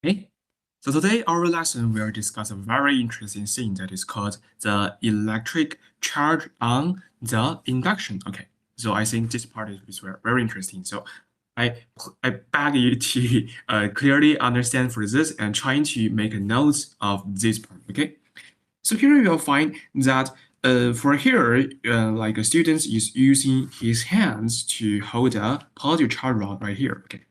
Okay, so today our lesson will discuss a very interesting thing that is called the electric charge on the induction. Okay, so I think this part is very interesting. So I beg you to clearly understand for this and trying to make a note of this part. Okay, so here you will find that for here, like a student is using his hands to hold a positive charge rod right here. Okay.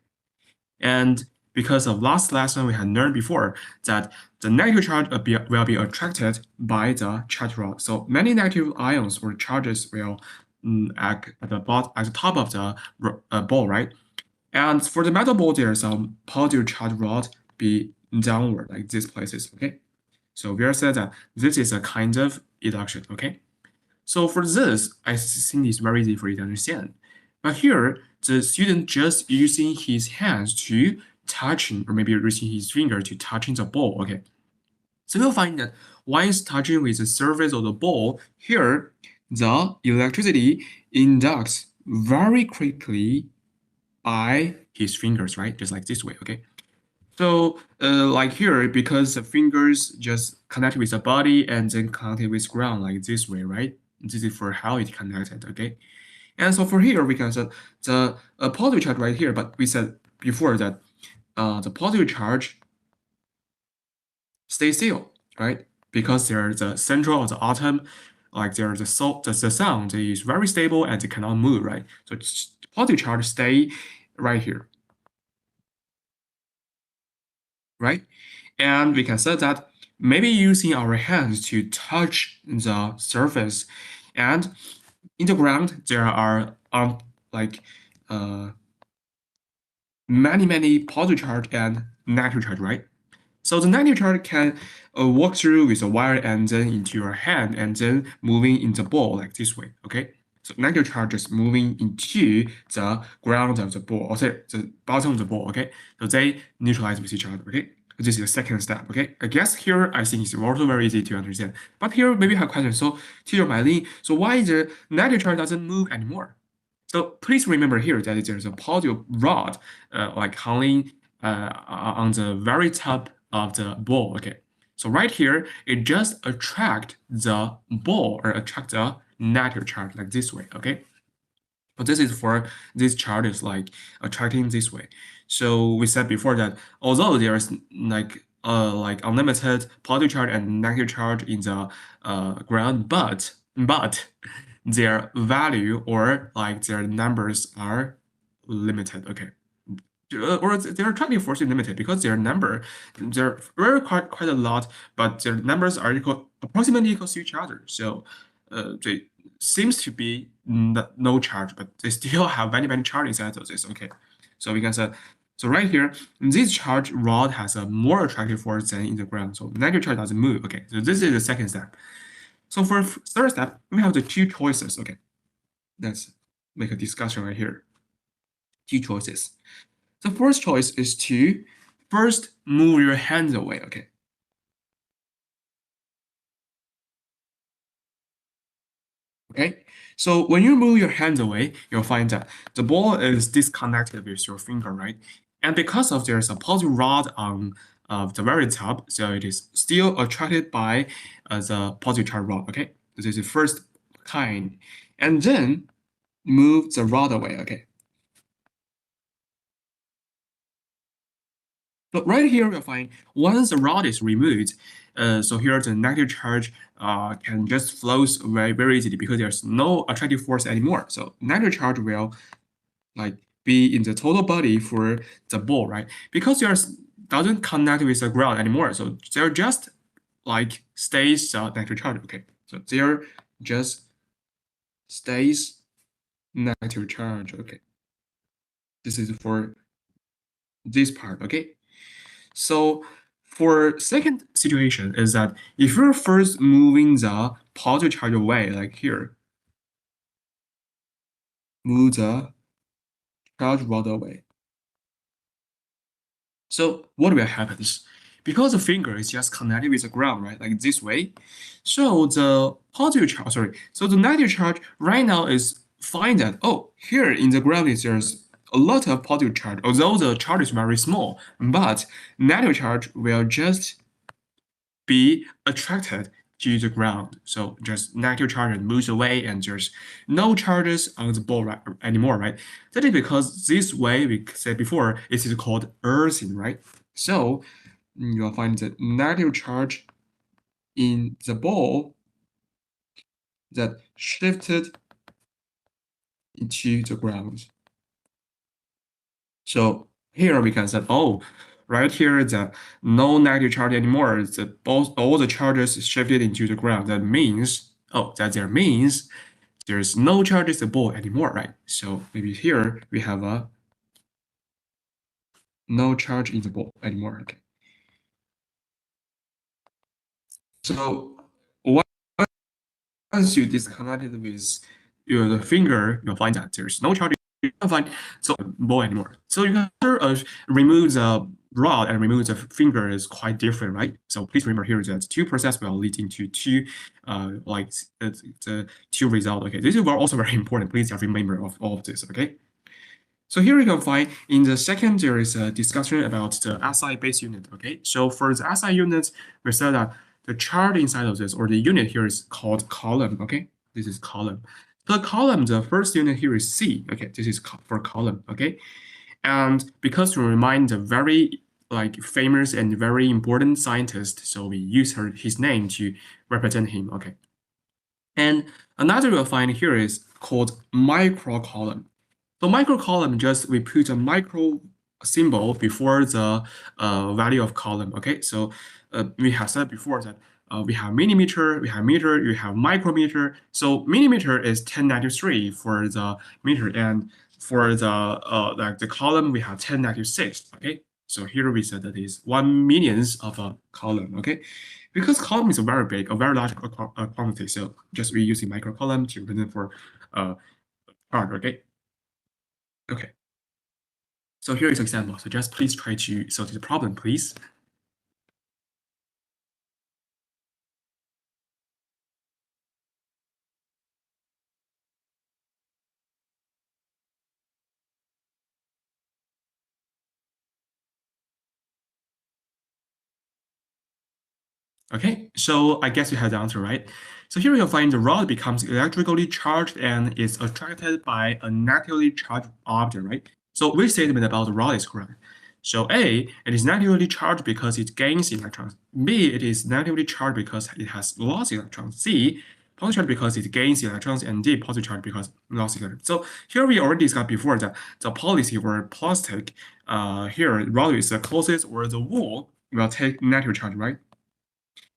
And because of last lesson we had learned before that the negative charge will be attracted by the charge rod. So many negative ions or charges will act at the top of the ball, right? And for the metal ball, there's some positive charge rod be downward like these places, okay? So we are said that this is a kind of induction, okay? So for this, I think it's very easy for you to understand. But here, the student just using his hands to touching, or maybe using his finger to touching the ball, okay? So you'll find that once touching with the surface of the ball, here, the electricity inducts very quickly by his fingers, right? Just like this way, okay? So, like here, because the fingers just connect with the body and then connected with ground like this way, right? This is for how it connected, okay? And so for here, we can set the positive charge right here, but we said before that the positive charge stays still, right? Because they're the central of the atom, like they're the sound is very stable and it cannot move, right? So positive charge stay right here, right? And we can say that maybe using our hands to touch the surface, and in the ground there are like many positive charge and negative charge, right? So the negative charge can walk through with a wire and then into your hand and then moving in the ball like this way, okay? So negative charge is moving into the ground of the ball, or say the bottom of the ball, okay? So they neutralize with each other, okay? This is the second step, okay? I guess here I think it's also very easy to understand. But here maybe you have questions. So teacher Mai Lin, so why the negative charge doesn't move anymore? So please remember here that there's a positive rod like hanging on the very top of the ball. Okay, so right here, it just attract the ball or attract the negative charge like this way. Okay, but this is for this charge is like attracting this way. So we said before that although there's like unlimited positive charge and negative charge in the ground, but their value or like their numbers are limited. Okay. Or their attractive force is limited because their number, they're very quite a lot, but their numbers are approximately equal to each other. So they seems to be no charge, but they still have many charges inside of this. Okay, so we can say, so right here, this charge rod has a more attractive force than in the ground. So negative charge doesn't move. Okay, so this is the second step. So for third step, we have the two choices. Okay, let's make a discussion right here. Two choices. The first choice is to first move your hands away. Okay. Okay. So when you move your hands away, you'll find that the ball is disconnected with your finger, right? And because of there's a positive rod on the very top, so it is still attracted by the positive charge rod. Okay. This is the first kind. And then move the rod away. Okay. But right here, we'll find once the rod is removed, so here the negative charge can just flows very easily because there's no attractive force anymore. So negative charge will like be in the total body for the ball, right? Because there's doesn't connect with the ground anymore. So they're just like stays negative charge. Okay, so there just stays negative charge. Okay, this is for this part. Okay. So for second situation is that if you're first moving the positive charge away, like here, move the charge rod away. So what will happen? Because the finger is just connected with the ground, right? Like this way. So the positive charge, so the negative charge right now is find that, oh, here in the ground is there's a lot of positive charge, although the charge is very small, but negative charge will just be attracted to the ground. So just negative charge moves away and there's no charges on the ball anymore, right? That is because this way, we said before, it is called earthing, right? So you'll find the negative charge in the ball that shifted into the ground. So here we can say, oh, right here, the no negative charge anymore. All the charges shifted into the ground. That means, there means there's no charges in the ball anymore, right? So maybe here we have a no charge in the ball anymore. Okay. So once you disconnect it with your finger, you'll find that there's no charge. You can't find so ball anymore. So you can remove the rod and remove the finger is quite different, right? So please remember here that two process will lead into two, the two result. Okay, this is also very important. Please have remember of all of this. Okay. So here you can find in the second, there is a discussion about the SI base unit. Okay, so for the SI unit, we said that the chart inside of this or the unit here is called column. Okay, this is column. The column, the first unit here is C. Okay, this is for column. Okay, and because to remind the very famous and very important scientist, so we use his name to represent him. Okay, and another we'll find here is called micro column. So micro column, just we put a micro symbol before the value of column. Okay, so we have said before that we have millimeter, we have meter, we have micrometer. So millimeter is 10^-3 for the meter, and for the the column we have 10^6. Okay, so here we said that is 1/1,000,000th of a column. Okay, because column is a very big, a very large quantity, so just we using micro column to represent for part. Okay. Okay. So here is an example. So just please try to solve the problem, please. Okay, so I guess you have the answer, right? So here you'll find the rod becomes electrically charged and is attracted by a negatively charged object, right? So which statement about the rod is correct? So A, it is negatively charged because it gains electrons. B, it is negatively charged because it has lost electrons. C, positive charge because it gains electrons, and D, positive charge because it lost electrons. So here we already discussed before that the policy for plastic, here rod is the closest or the wool will take negative charge, right?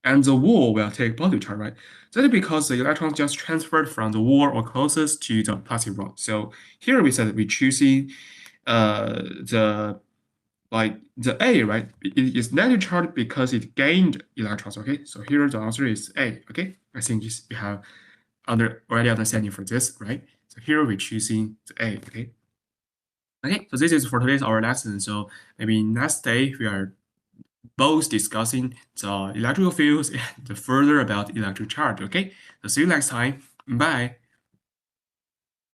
And the wool will take positive charge, right? That is because the electrons just transferred from the wool or closest to the plastic rod. So here we said we choosing the A, right? It is negative charge because it gained electrons. Okay, so here the answer is A. Okay, I think we have already understanding for this, right? So here we're choosing the A. Okay. Okay, so this is for today's our lesson. So maybe next day we are both discussing the electrical fields and further about electric charge. Okay, so see you next time. Bye.